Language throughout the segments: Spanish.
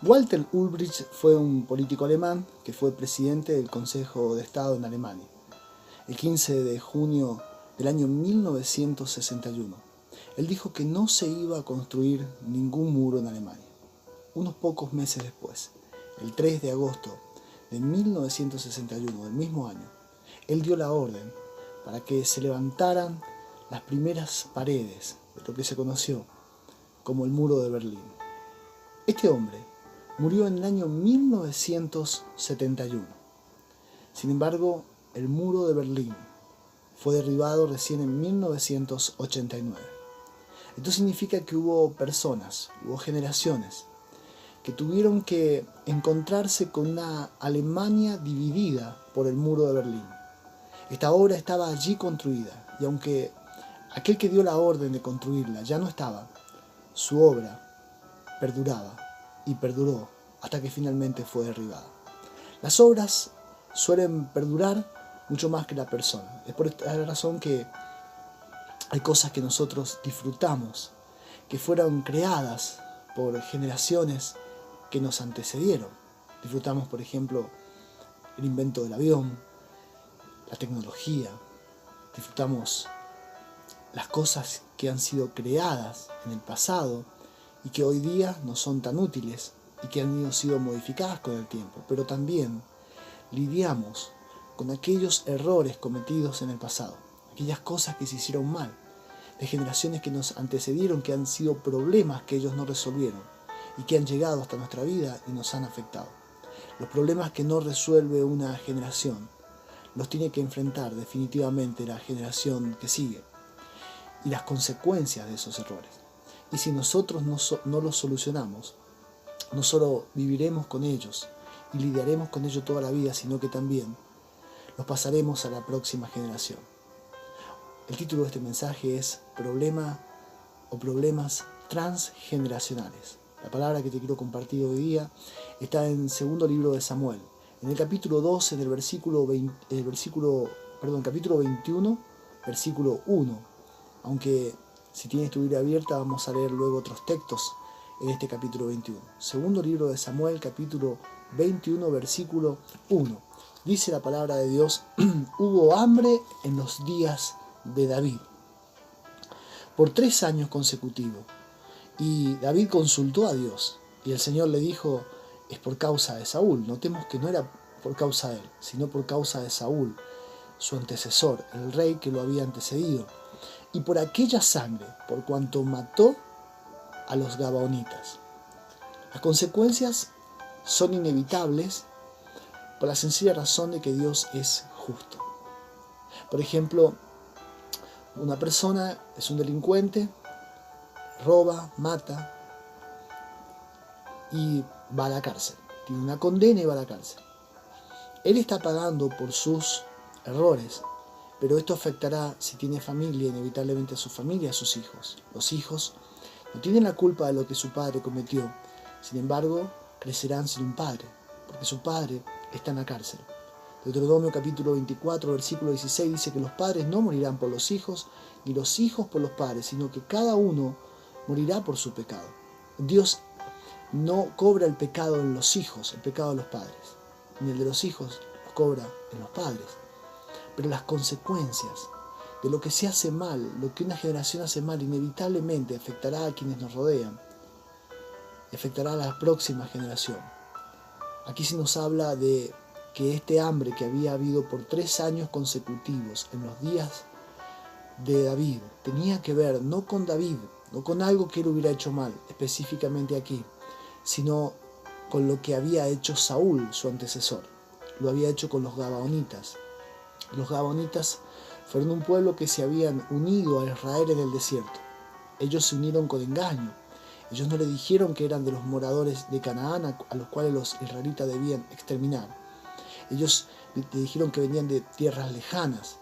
Walter Ulbricht fue un político alemán que fue presidente del Consejo de Estado en Alemania, el 15 de junio del año 1961. Él dijo que no se iba a construir ningún muro en Alemania. Unos pocos meses después, el 3 de agosto de 1961, del mismo año, él dio la orden para que se levantaran las primeras paredes de lo que se conoció como el Muro de Berlín. Este hombre murió en el año 1971. Sin embargo, el Muro de Berlín fue derribado recién en 1989. Esto significa que hubo personas, hubo generaciones que tuvieron que encontrarse con una Alemania dividida por el Muro de Berlín. Esta obra estaba allí construida, y aunque aquel que dio la orden de construirla ya no estaba, su obra perduraba y perduró hasta que finalmente fue derribada. Las obras suelen perdurar mucho más que la persona. Es por esta razón que hay cosas que nosotros disfrutamos, que fueron creadas por generaciones que nos antecedieron. Disfrutamos, por ejemplo, el invento del avión, la tecnología, disfrutamos las cosas que han sido creadas en el pasado y que hoy día no son tan útiles y que han sido modificadas con el tiempo, pero también lidiamos con aquellos errores cometidos en el pasado, aquellas cosas que se hicieron mal, de generaciones que nos antecedieron, que han sido problemas que ellos no resolvieron y que han llegado hasta nuestra vida y nos han afectado. Los problemas que no resuelve una generación los tiene que enfrentar definitivamente la generación que sigue y las consecuencias de esos errores. Y si nosotros no los solucionamos, no solo viviremos con ellos y lidiaremos con ellos toda la vida, sino que también los pasaremos a la próxima generación. El título de este mensaje es Problema o Problemas Transgeneracionales. La palabra que te quiero compartir hoy día está en el segundo libro de Samuel, en el capítulo 12, en el capítulo 21, versículo 1. Aunque si tienes tu Biblia abierta, vamos a leer luego otros textos en este capítulo 21. Segundo libro de Samuel, capítulo 21, versículo 1. Dice la palabra de Dios: hubo hambre en los días de David por 3 años consecutivos. Y David consultó a Dios, y el Señor le dijo: es por causa de Saúl. Notemos que no era por causa de él, sino por causa de Saúl, su antecesor, el rey que lo había antecedido, y por aquella sangre, por cuanto mató a los gabaonitas. Las consecuencias son inevitables por la sencilla razón de que Dios es justo. Por ejemplo, una persona es un delincuente, roba, mata y va a la cárcel. Tiene una condena y va a la cárcel. Él está pagando por sus errores, pero esto afectará, si tiene familia, inevitablemente a su familia, a sus hijos. Los hijos no tienen la culpa de lo que su padre cometió, sin embargo, crecerán sin un padre, porque su padre está en la cárcel. Deuteronomio capítulo 24, versículo 16 dice que los padres no morirán por los hijos, ni los hijos por los padres, sino que cada uno morirá por su pecado. Dios no cobra el pecado en los hijos, el pecado de los padres, ni el de los hijos lo cobra en los padres. Pero las consecuencias de lo que se hace mal, lo que una generación hace mal, inevitablemente afectará a quienes nos rodean, afectará a la próxima generación. Aquí se nos habla de que este hambre que había habido por 3 años consecutivos en los días de David tenía que ver no con David, no con algo que él hubiera hecho mal, específicamente aquí, sino con lo que había hecho Saúl, su antecesor. Lo había hecho con los gabaonitas. Los gabaonitas fueron un pueblo que se habían unido a Israel en el desierto. Ellos se unieron con engaño. Ellos no le dijeron que eran de los moradores de Canaán a los cuales los israelitas debían exterminar. Ellos le dijeron que venían de tierras lejanas.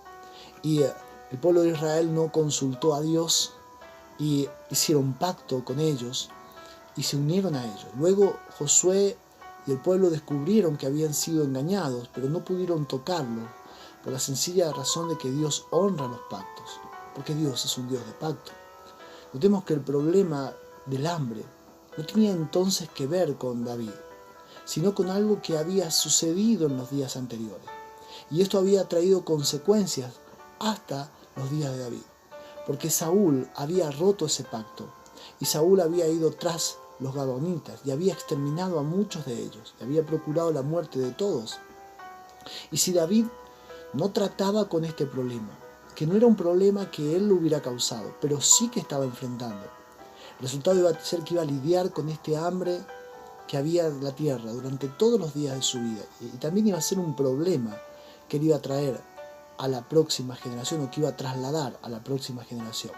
Y el pueblo de Israel no consultó a Dios y hicieron pacto con ellos y se unieron a ellos. Luego Josué y el pueblo descubrieron que habían sido engañados, pero no pudieron tocarlo por la sencilla razón de que Dios honra los pactos, porque Dios es un Dios de pacto. Notemos que el problema del hambre no tenía entonces que ver con David, sino con algo que había sucedido en los días anteriores. Y esto había traído consecuencias hasta los días de David, porque Saúl había roto ese pacto, y Saúl había ido tras los gabaonitas y había exterminado a muchos de ellos, y había procurado la muerte de todos. Y si David no trataba con este problema, que no era un problema que él lo hubiera causado, pero sí que estaba enfrentando, el resultado iba a ser que iba a lidiar con este hambre que había en la tierra durante todos los días de su vida, y también iba a ser un problema que él iba a traer a la próxima generación, o que iba a trasladar a la próxima generación.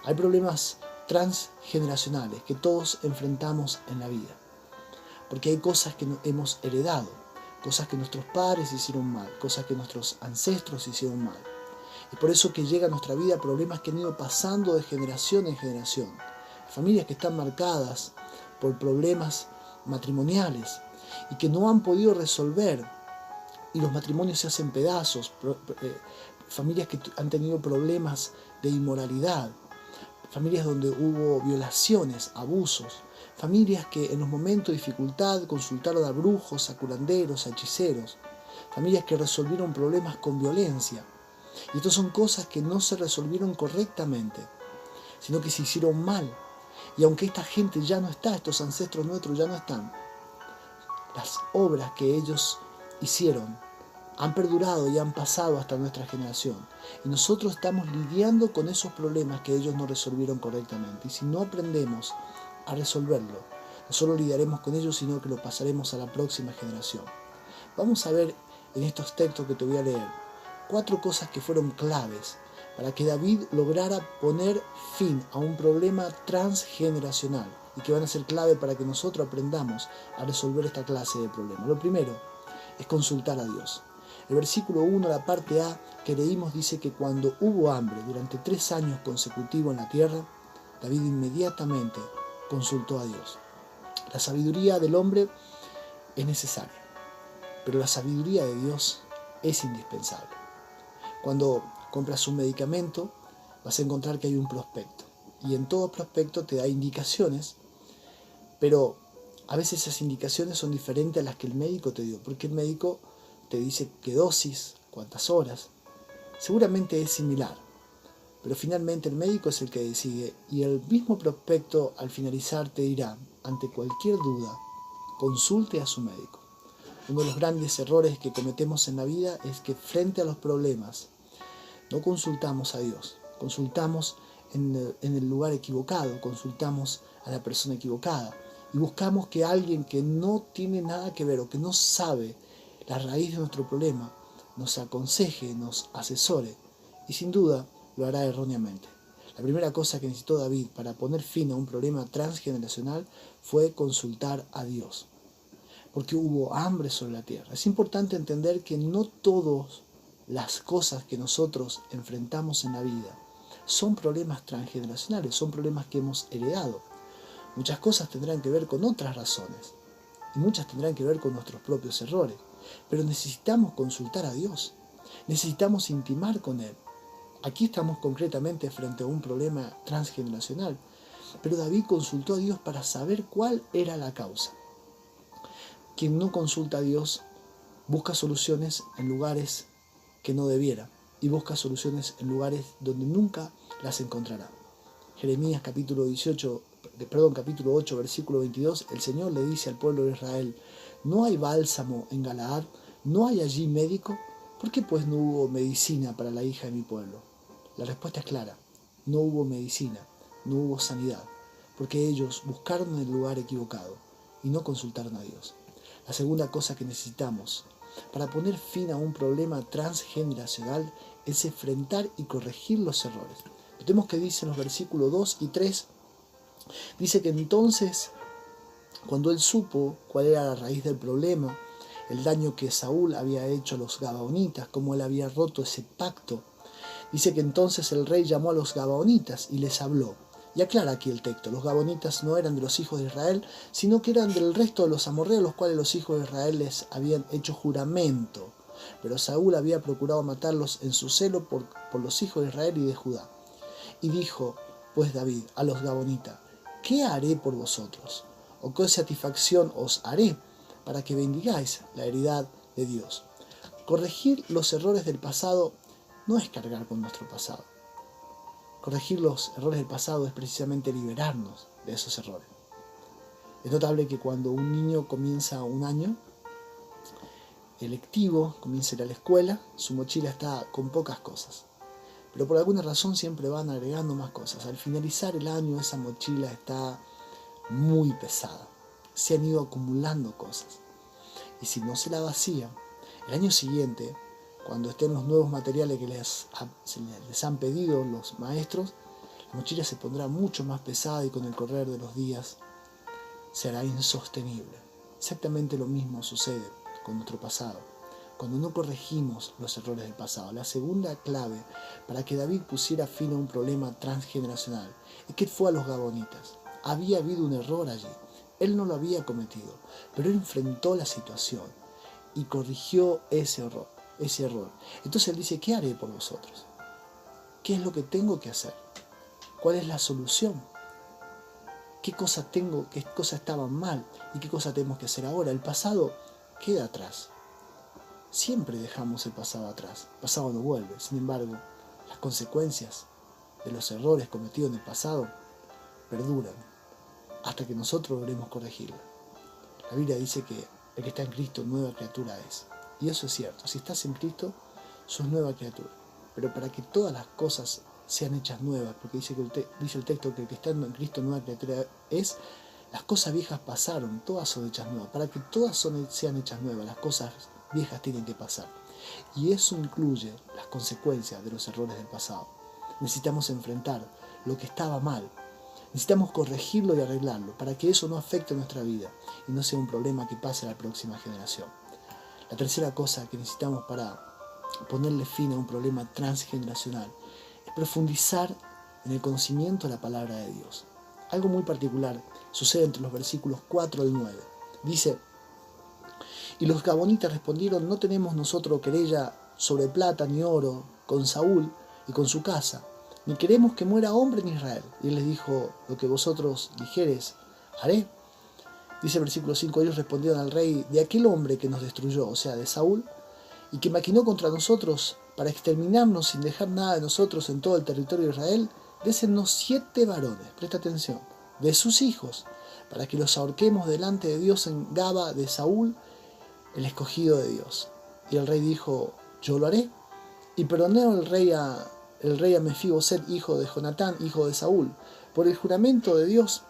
Hay problemas transgeneracionales que todos enfrentamos en la vida, porque hay cosas que hemos heredado, cosas que nuestros padres hicieron mal, cosas que nuestros ancestros hicieron mal. Es por eso que llega a nuestra vida problemas que han ido pasando de generación en generación. Familias que están marcadas por problemas matrimoniales y que no han podido resolver, y los matrimonios se hacen pedazos. Familias que han tenido problemas de inmoralidad, familias donde hubo violaciones, abusos, familias que en los momentos de dificultad consultaron a brujos, a curanderos, a hechiceros, familias que resolvieron problemas con violencia. Y estas son cosas que no se resolvieron correctamente, sino que se hicieron mal. Y aunque esta gente ya no está, estos ancestros nuestros ya no están, las obras que ellos hicieron han perdurado y han pasado hasta nuestra generación. Y nosotros estamos lidiando con esos problemas que ellos no resolvieron correctamente. Y si no aprendemos a resolverlo, no solo lidiaremos con ellos, sino que lo pasaremos a la próxima generación. Vamos a ver en estos textos que te voy a leer 4 cosas que fueron claves para que David lograra poner fin a un problema transgeneracional y que van a ser clave para que nosotros aprendamos a resolver esta clase de problemas. Lo primero es consultar a Dios. El versículo 1, la parte A que leímos, dice que cuando hubo hambre durante 3 años consecutivos en la tierra, David inmediatamente consultó a Dios. La sabiduría del hombre es necesaria, pero la sabiduría de Dios es indispensable. Cuando compras un medicamento, vas a encontrar que hay un prospecto, y en todo prospecto te da indicaciones, pero a veces esas indicaciones son diferentes a las que el médico te dio, porque el médico te dice qué dosis, cuántas horas. Seguramente es similar, pero finalmente el médico es el que decide, y el mismo prospecto al finalizar te dirá, ante cualquier duda, consulte a su médico. Uno de los grandes errores que cometemos en la vida es que frente a los problemas no consultamos a Dios, consultamos en el lugar equivocado, consultamos a la persona equivocada y buscamos que alguien que no tiene nada que ver o que no sabe la raíz de nuestro problema nos aconseje, nos asesore, y sin duda lo hará erróneamente. La primera cosa que necesitó David para poner fin a un problema transgeneracional fue consultar a Dios, porque hubo hambre sobre la tierra. Es importante entender que no todas las cosas que nosotros enfrentamos en la vida son problemas transgeneracionales, son problemas que hemos heredado. Muchas cosas tendrán que ver con otras razones, y muchas tendrán que ver con nuestros propios errores. Pero necesitamos consultar a Dios, necesitamos intimar con Él. Aquí estamos concretamente frente a un problema transgeneracional, pero David consultó a Dios para saber cuál era la causa. Quien no consulta a Dios busca soluciones en lugares que no debiera, y busca soluciones en lugares donde nunca las encontrará. Jeremías capítulo 8, versículo 22, el Señor le dice al pueblo de Israel: ¿no hay bálsamo en Galaad? ¿No hay allí médico? ¿Por qué pues no hubo medicina para la hija de mi pueblo? La respuesta es clara: no hubo medicina, no hubo sanidad, porque ellos buscaron en el lugar equivocado y no consultaron a Dios. La segunda cosa que necesitamos para poner fin a un problema transgeneracional es enfrentar y corregir los errores. Notemos que dice en los versículos 2 y 3, dice que entonces, cuando él supo cuál era la raíz del problema, el daño que Saúl había hecho a los gabaonitas, cómo él había roto ese pacto, dice que entonces el rey llamó a los gabaonitas y les habló. Y aclara aquí el texto: los gabaonitas no eran de los hijos de Israel, sino que eran del resto de los amorreos, los cuales los hijos de Israel les habían hecho juramento. Pero Saúl había procurado matarlos en su celo por los hijos de Israel y de Judá. Y dijo pues David a los gabaonitas: ¿qué haré por vosotros? ¿O qué satisfacción os haré para que bendigáis la heredad de Dios? Corregir los errores del pasado no es cargar con nuestro pasado. Corregir los errores del pasado es precisamente liberarnos de esos errores. Es notable que cuando un niño comienza un año electivo, comienza a ir a la escuela, su mochila está con pocas cosas. Pero por alguna razón siempre van agregando más cosas. Al finalizar el año esa mochila está muy pesada. Se han ido acumulando cosas. Y si no se la vacía, el año siguiente, cuando estén los nuevos materiales que les han pedido los maestros, la mochila se pondrá mucho más pesada y con el correr de los días será insostenible. Exactamente lo mismo sucede con nuestro pasado. Cuando no corregimos los errores del pasado. La segunda clave para que David pusiera fin a un problema transgeneracional es que fue a los Gabonitas. Había habido un error allí. Él no lo había cometido, pero él enfrentó la situación y corrigió ese error. Entonces él dice, ¿qué haré por vosotros? ¿Qué es lo que tengo que hacer? ¿Cuál es la solución? ¿Qué cosa estaba mal y qué cosa tenemos que hacer ahora? El pasado queda atrás. Siempre dejamos el pasado atrás. El pasado no vuelve. Sin embargo, las consecuencias de los errores cometidos en el pasado perduran hasta que nosotros logremos corregirla. La Biblia dice que el que está en Cristo nueva criatura es. Y eso es cierto. Si estás en Cristo, sos nueva criatura. Pero para que todas las cosas sean hechas nuevas, porque dice el texto que el que está en Cristo nueva criatura es, las cosas viejas pasaron, todas son hechas nuevas. Para que todas sean hechas nuevas, las cosas viejas tienen que pasar. Y eso incluye las consecuencias de los errores del pasado. Necesitamos enfrentar lo que estaba mal. Necesitamos corregirlo y arreglarlo para que eso no afecte nuestra vida y no sea un problema que pase a la próxima generación. La tercera cosa que necesitamos para ponerle fin a un problema transgeneracional es profundizar en el conocimiento de la palabra de Dios. Algo muy particular sucede entre los versículos 4 al 9. Dice, y los Gabonitas respondieron, no tenemos nosotros querella sobre plata ni oro con Saúl y con su casa, ni queremos que muera hombre en Israel. Y él les dijo, lo que vosotros dijereis, haré. Dice el versículo 5, ellos respondieron al rey, de aquel hombre que nos destruyó, o sea, de Saúl, y que maquinó contra nosotros para exterminarnos sin dejar nada de nosotros en todo el territorio de Israel, désennos 7 varones, presta atención, de sus hijos, para que los ahorquemos delante de Dios en Gaba de Saúl, el escogido de Dios. Y el rey dijo, yo lo haré. Y perdonó el rey a Mefiboset, hijo de Jonatán, hijo de Saúl, por el juramento de Dios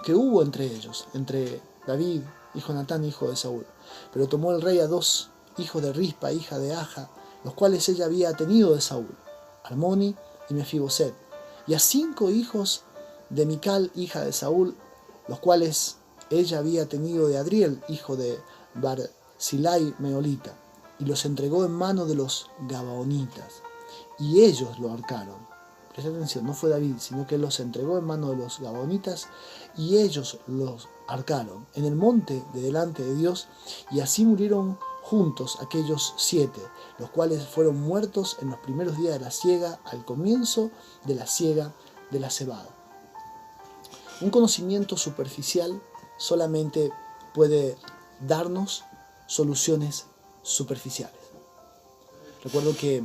que hubo entre ellos, entre David y Jonatán, hijo de Saúl. Pero tomó el rey a 2 hijos de Rispa, hija de Aja, los cuales ella había tenido de Saúl, Armoni y Mefiboset, y a 5 hijos de Mical, hija de Saúl, los cuales ella había tenido de Adriel, hijo de Barzilai Meolita, y los entregó en mano de los Gabaonitas, y ellos lo ahorcaron. Presta atención, no fue David, sino que los entregó en mano de los Gabaonitas, y ellos los ahorcaron en el monte de delante de Dios, y así murieron juntos aquellos 7, los cuales fueron muertos en los primeros días de la siega, al comienzo de la siega de la cebada. Un conocimiento superficial solamente puede darnos soluciones superficiales. Recuerdo que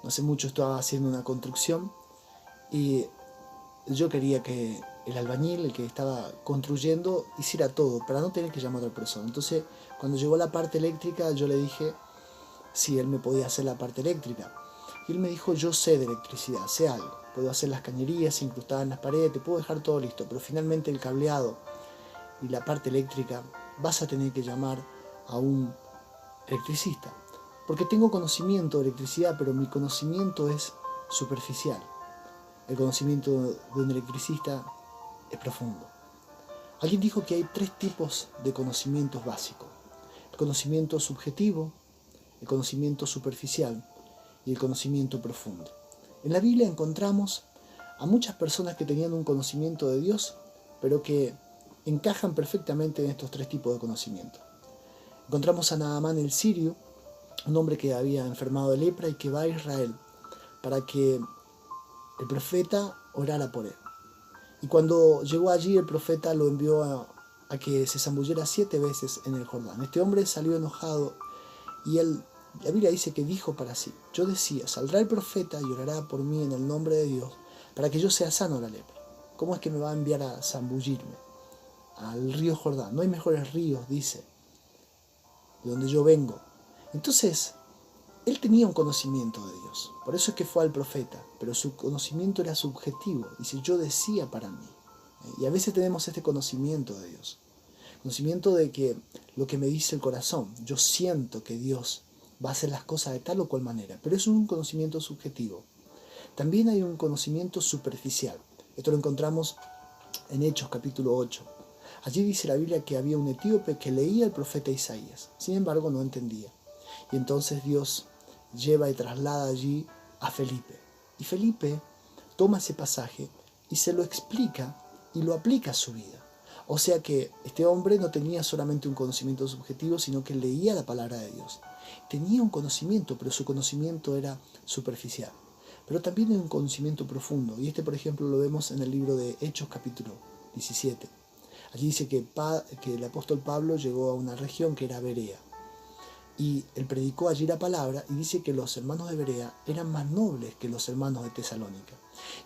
hace mucho estaba haciendo una construcción y yo quería que el albañil, el que estaba construyendo, hiciera todo para no tener que llamar a otra persona. Entonces, cuando llegó la parte eléctrica, yo le dije si él me podía hacer la parte eléctrica. Y él me dijo, yo sé de electricidad, sé algo. Puedo hacer las cañerías incrustadas en las paredes, te puedo dejar todo listo. Pero finalmente el cableado y la parte eléctrica vas a tener que llamar a un electricista. Porque tengo conocimiento de electricidad, pero mi conocimiento es superficial. El conocimiento de un electricista es profundo. Alguien dijo que hay 3 tipos de conocimientos básicos. El conocimiento subjetivo, el conocimiento superficial y el conocimiento profundo. En la Biblia encontramos a muchas personas que tenían un conocimiento de Dios, pero que encajan perfectamente en estos 3 tipos de conocimiento. Encontramos a Naamán el sirio, un hombre que había enfermado de lepra y que va a Israel para que el profeta orara por él. Y cuando llegó allí, el profeta lo envió a que se zambullera 7 veces en el Jordán. Este hombre salió enojado y la Biblia dice que dijo para sí: yo decía, saldrá el profeta y orará por mí en el nombre de Dios para que yo sea sano de la lepra. ¿Cómo es que me va a enviar a zambullirme al río Jordán? No hay mejores ríos, dice, de donde yo vengo. Entonces, él tenía un conocimiento de Dios. Por eso es que fue al profeta. Pero su conocimiento era subjetivo. Dice, yo decía para mí. Y a veces tenemos este conocimiento de Dios. Conocimiento de que lo que me dice el corazón. Yo siento que Dios va a hacer las cosas de tal o cual manera. Pero es un conocimiento subjetivo. También hay un conocimiento superficial. Esto lo encontramos en Hechos capítulo 8. Allí dice la Biblia que había un etíope que leía el profeta Isaías. Sin embargo, no entendía. Y entonces Dios lleva y traslada allí a Felipe. Y Felipe toma ese pasaje y se lo explica y lo aplica a su vida. O sea que este hombre no tenía solamente un conocimiento subjetivo, sino que leía la palabra de Dios. Tenía un conocimiento, pero su conocimiento era superficial. Pero también hay un conocimiento profundo. Y por ejemplo, lo vemos en el libro de Hechos capítulo 17. Allí dice que el apóstol Pablo llegó a una región que era Berea. Y él predicó allí la palabra y dice que los hermanos de Berea eran más nobles que los hermanos de Tesalónica.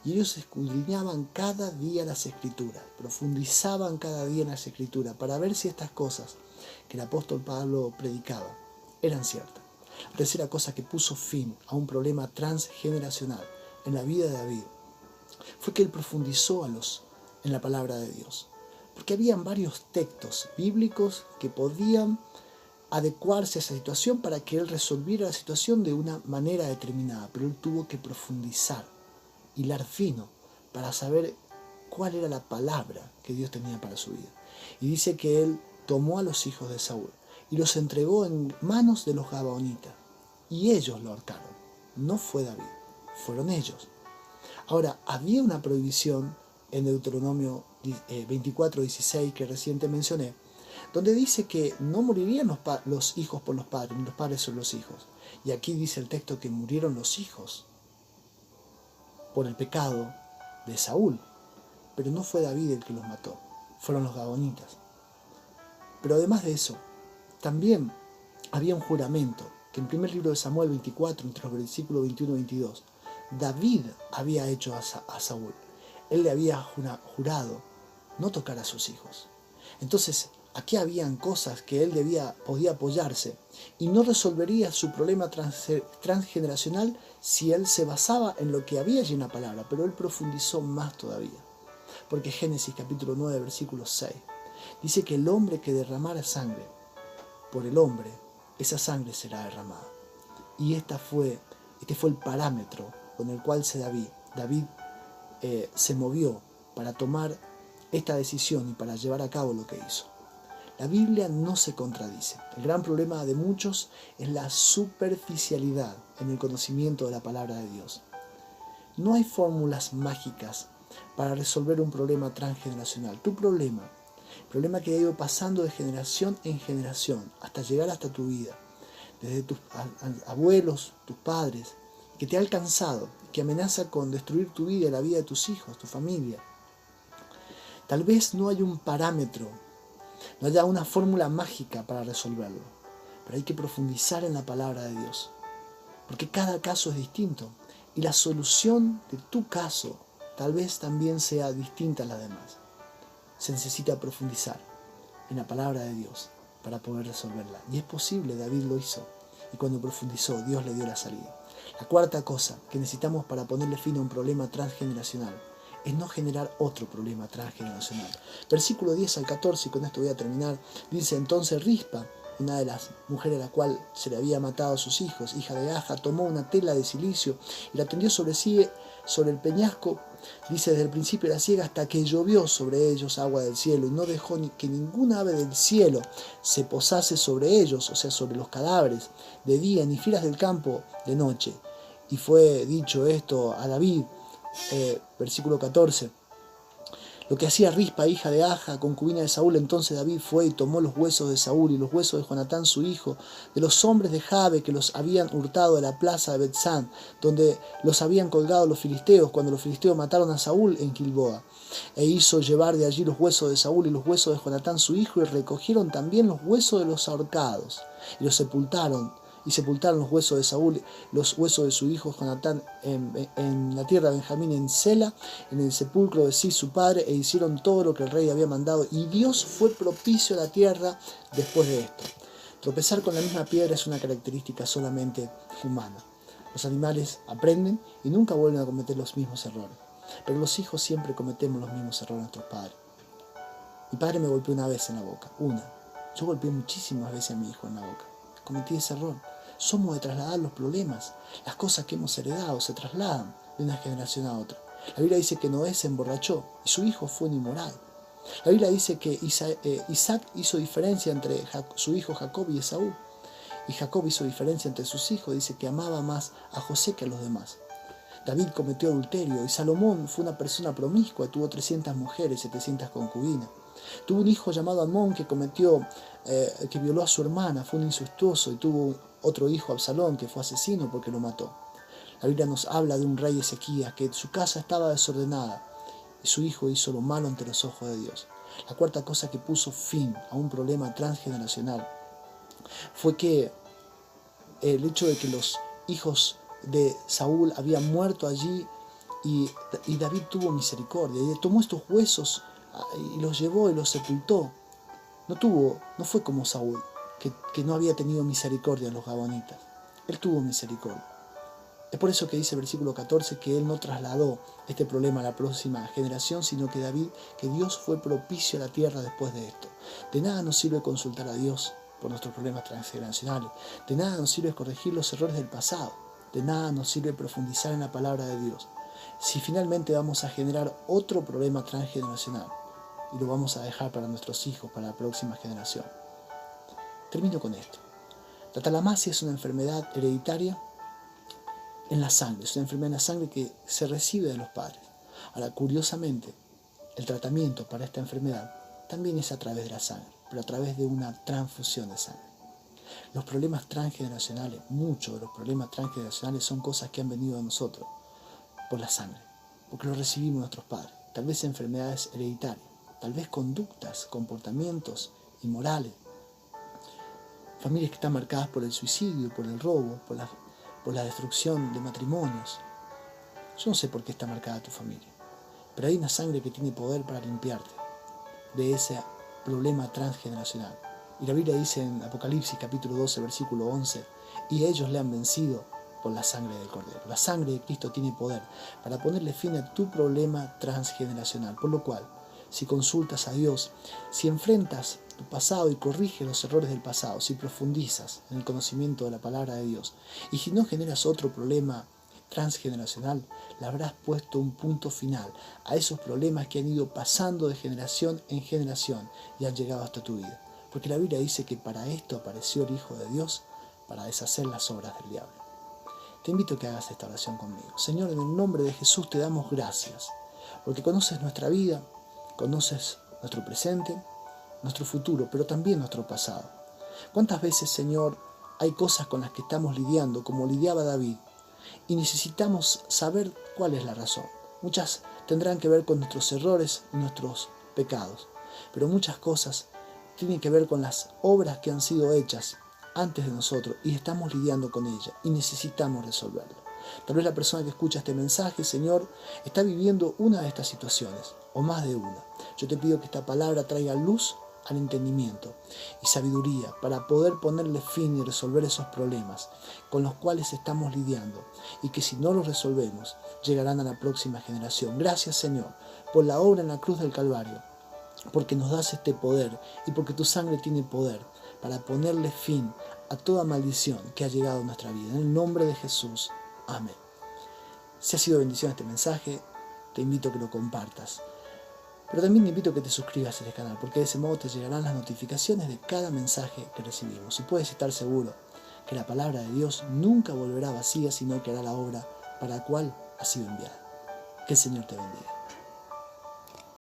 Y ellos escudriñaban cada día las Escrituras, profundizaban cada día en las Escrituras para ver si estas cosas que el apóstol Pablo predicaba eran ciertas. La tercera cosa que puso fin a un problema transgeneracional en la vida de David fue que él profundizó en la palabra de Dios. Porque habían varios textos bíblicos que podían adecuarse a esa situación para que él resolviera la situación de una manera determinada, pero él tuvo que profundizar, hilar fino, para saber cuál era la palabra que Dios tenía para su vida. Y dice que él tomó a los hijos de Saúl y los entregó en manos de los gabaonitas, y ellos lo ahorcaron. No fue David, fueron ellos. Ahora, había una prohibición en Deuteronomio 24:16 que reciente mencioné, donde dice que no morirían los hijos por los padres, ni los padres sobre los hijos. Y aquí dice el texto que murieron los hijos por el pecado de Saúl. Pero no fue David el que los mató, fueron los gabaonitas. Pero además de eso, también había un juramento, que en primer libro de Samuel 24, entre los versículos 21 y 22, David había hecho a Saúl. Él le había jurado no tocar a sus hijos. Entonces, aquí habían cosas que él podía apoyarse y no resolvería su problema transgeneracional si él se basaba en lo que había allí en la palabra, pero él profundizó más todavía. Porque Génesis capítulo 9, versículo 6, dice que el hombre que derramara sangre por el hombre, esa sangre será derramada. Y este fue el parámetro con el cual David se movió para tomar esta decisión y para llevar a cabo lo que hizo. La Biblia no se contradice. El gran problema de muchos es la superficialidad en el conocimiento de la palabra de Dios. No hay fórmulas mágicas para resolver un problema transgeneracional. Tu problema, el problema que ha ido pasando de generación en generación hasta llegar hasta tu vida, desde tus abuelos, tus padres, que te ha alcanzado, que amenaza con destruir tu vida y la vida de tus hijos, tu familia. Tal vez no hay un parámetro, no haya una fórmula mágica para resolverlo, pero hay que profundizar en la palabra de Dios, porque cada caso es distinto y la solución de tu caso tal vez también sea distinta a las demás. Se necesita profundizar en la palabra de Dios para poder resolverla, y es posible. David lo hizo, y cuando profundizó, Dios le dio la salida. La cuarta cosa que necesitamos para ponerle fin a un problema transgeneracional es no generar otro problema transgeneracional. Versículo 10 al 14, y con esto voy a terminar, dice: entonces Rispa, una de las mujeres a la cual se le había matado a sus hijos, hija de Aja, tomó una tela de cilicio y la tendió sobre el peñasco, dice, desde el principio era ciega hasta que llovió sobre ellos agua del cielo, y no dejó que ninguna ave del cielo se posase sobre ellos, o sea, sobre los cadáveres, de día, ni fieras del campo de noche. Y fue dicho esto a David, versículo 14. Lo que hacía Rispa, hija de Aja, concubina de Saúl, entonces David fue y tomó los huesos de Saúl y los huesos de Jonatán su hijo, de los hombres de Jabe que los habían hurtado de la plaza de Betsán, donde los habían colgado los filisteos, cuando los filisteos mataron a Saúl en Gilboa. E hizo llevar de allí los huesos de Saúl y los huesos de Jonatán su hijo, y recogieron también los huesos de los ahorcados, y los sepultaron. Y sepultaron los huesos de Saúl, los huesos de su hijo Jonatán en la tierra de Benjamín, en Sela, en el sepulcro de Cis su padre, e hicieron todo lo que el rey había mandado. Y Dios fue propicio a la tierra después de esto. Tropezar con la misma piedra es una característica solamente humana. Los animales aprenden y nunca vuelven a cometer los mismos errores. Pero los hijos siempre cometemos los mismos errores de nuestros padres. Mi padre me golpeó una vez en la boca, una. Yo golpeé muchísimas veces a mi hijo en la boca. Cometí ese error. Somos de trasladar los problemas. Las cosas que hemos heredado se trasladan de una generación a otra. La Biblia dice que Noé se emborrachó y su hijo fue un inmoral. La Biblia dice que Isaac hizo diferencia entre su hijo Jacob y Esaú. Y Jacob hizo diferencia entre sus hijos. Dice que amaba más a José que a los demás. David cometió adulterio y Salomón fue una persona promiscua. Tuvo 300 mujeres, 700 concubinas. Tuvo un hijo llamado Amón que violó a su hermana, fue un incestuoso, y tuvo otro hijo, Absalón, que fue asesino porque lo mató. La Biblia nos habla de un rey Ezequías, que su casa estaba desordenada y su hijo hizo lo malo ante los ojos de Dios. La cuarta cosa que puso fin a un problema transgeneracional fue que el hecho de que los hijos de Saúl habían muerto allí y David tuvo misericordia y tomó estos huesos y los llevó y los sepultó. No fue como Saúl, que no había tenido misericordia de los gabonitas. Él tuvo misericordia. Es por eso que dice el versículo 14 que él no trasladó este problema a la próxima generación, sino que Dios fue propicio a la tierra después de esto. De nada nos sirve consultar a Dios por nuestros problemas transgeneracionales. De nada nos sirve corregir los errores del pasado. De nada nos sirve profundizar en la palabra de Dios, si finalmente vamos a generar otro problema transgeneracional y lo vamos a dejar para nuestros hijos, para la próxima generación. Termino con esto. La talamasia es una enfermedad hereditaria en la sangre, es una enfermedad en la sangre que se recibe de los padres. Ahora, curiosamente, el tratamiento para esta enfermedad también es a través de la sangre, pero a través de una transfusión de sangre. Los problemas transgeneracionales, muchos de los problemas transgeneracionales son cosas que han venido a nosotros por la sangre, porque lo recibimos de nuestros padres. Tal vez enfermedades hereditarias, tal vez conductas, comportamientos inmorales. Familias que están marcadas por el suicidio, por el robo, por la destrucción de matrimonios. Yo no sé por qué está marcada tu familia, pero hay una sangre que tiene poder para limpiarte de ese problema transgeneracional. Y la Biblia dice en Apocalipsis capítulo 12, versículo 11, y ellos le han vencido por la sangre del Cordero. La sangre de Cristo tiene poder para ponerle fin a tu problema transgeneracional. Por lo cual, si consultas a Dios, si enfrentas tu pasado y corriges los errores del pasado, si profundizas en el conocimiento de la palabra de Dios, y si no generas otro problema transgeneracional, le habrás puesto un punto final a esos problemas que han ido pasando de generación en generación y han llegado hasta tu vida. Porque la Biblia dice que para esto apareció el Hijo de Dios, para deshacer las obras del diablo. Te invito a que hagas esta oración conmigo. Señor, en el nombre de Jesús te damos gracias, porque conoces nuestra vida, conoces nuestro presente, nuestro futuro, pero también nuestro pasado. ¿Cuántas veces, Señor, hay cosas con las que estamos lidiando, como lidiaba David, y necesitamos saber cuál es la razón? Muchas tendrán que ver con nuestros errores y nuestros pecados, pero muchas cosas tienen que ver con las obras que han sido hechas antes de nosotros y estamos lidiando con ellas y necesitamos resolverlo. Tal vez la persona que escucha este mensaje, Señor, está viviendo una de estas situaciones o más de una. Yo te pido que esta palabra traiga luz al entendimiento y sabiduría para poder ponerle fin y resolver esos problemas con los cuales estamos lidiando y que si no los resolvemos llegarán a la próxima generación. Gracias, Señor, por la obra en la cruz del Calvario, porque nos das este poder y porque tu sangre tiene poder para ponerle fin a toda maldición que ha llegado a nuestra vida. En el nombre de Jesús. Amén. Si ha sido bendición este mensaje, te invito a que lo compartas. Pero también te invito a que te suscribas a este canal, porque de ese modo te llegarán las notificaciones de cada mensaje que recibimos. Y puedes estar seguro que la palabra de Dios nunca volverá vacía, sino que hará la obra para la cual ha sido enviada. Que el Señor te bendiga.